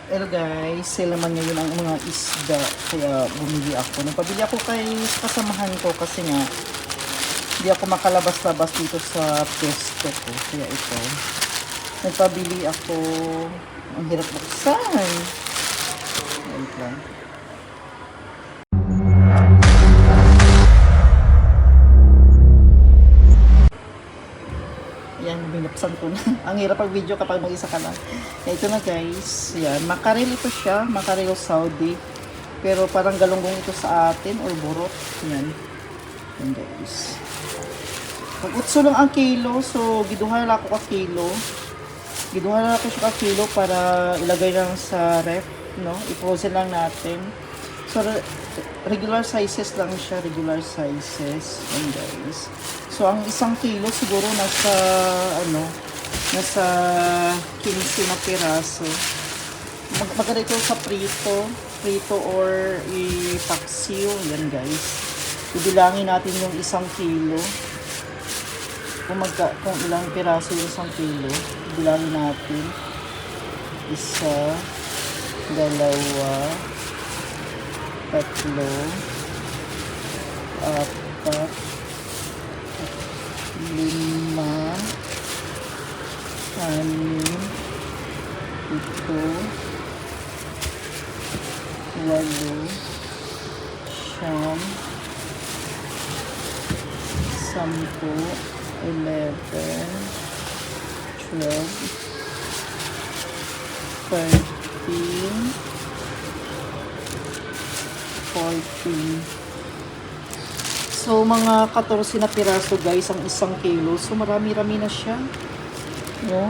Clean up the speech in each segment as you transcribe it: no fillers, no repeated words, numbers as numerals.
Hello guys, sale naman ngayon ang mga isda. Kaya bumili ako. Nagpabili ako kay kasamahan ko kasi nga hindi ako makalabas-labas dito sa pwesto ko. Kaya ito. Nagpabili ako. Ang hirap buksan. Wait lang. Yan, binuksan ko na. Ang hirap pag video kapag mag-isa ka lang. Ito na guys. Yan, makarel ito siya. Makarel Saudi. Pero parang galunggong ito sa atin or burot. Yan. Yan guys. Pag-utso lang ang kilo. So, giduhan lang ako ka kilo. Giduhan lang ako siya ka kilo para ilagay lang sa ref. No? I-frozen lang natin. So, regular sizes lang siya. Regular sizes. Yan guys. So, ang isang kilo siguro nasa, nasa 15 na piraso. Maganda ito sa prito or ipaksiw. Yan guys. Ibilangin natin yung isang kilo. Kung ilang piraso yung isang kilo. Ibilangin natin. Isa, dalawa, tatlo, apat, lima, anim, ito, walo, siyam, sampu, 11, 12, 13, 14. So, mga 14 na piraso guys, ang isang kilo. So, marami-rami na siya. No?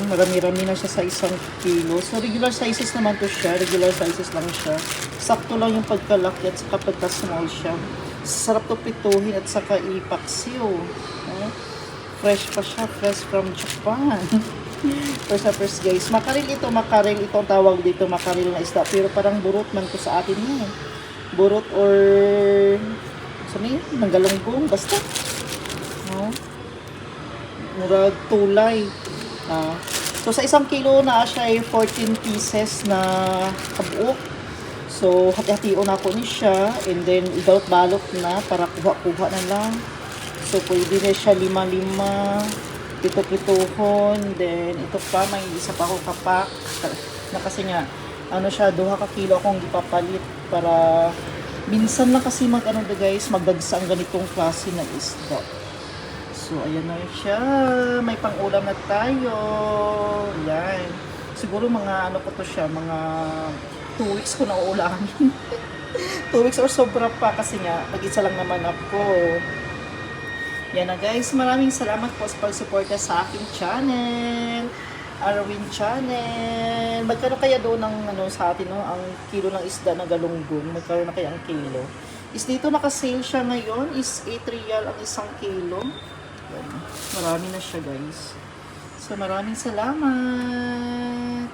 Marami-rami na siya sa isang kilo. So, regular sizes naman to siya. Regular sizes lang siya. Sakto lang yung pagkalaki at saka pagka-small siya. Sarap to pituhin at saka ipaksiw. Fresh pa siya. Fresh from Japan. First guys. Makaril ito ang tawag dito. Makaril na isda. Pero parang burot man to sa atin yun. Burot or nanggalunggong, basta. No? Murag tulay. So, sa isang kilo na siya ay 14 pieces na kabuok. So, hati-hation ako ni siya. And then, igalot-balot na para kuha-kuha na lang. So, pwede na siya 5-5, pito-pituhon. Then, ito pa, may isa pa ako kapak. Na kasi nga, siya, 2 ka kilo akong ipapalit para minsan lang kasi guys, magdagsa ang ganitong klase ng isda. So, ayan na siya. May pang-ulam na tayo. Yan. Siguro mga ko to siya, mga 2 weeks ko na uulamin. 2 weeks or sobra pa kasi nga, mag-isa lang naman ako. Yan na guys. Maraming salamat po sa pag-suporta sa aking channel. Arwin Channel. Magkano kaya doon ng sa atin ang kilo ng isda na galunggong? Magkano na kaya ang kilo? Is dito naka-sale siya ngayon? Is 8 real ang isang kilo? Yan. Marami na siya guys. So maraming salamat.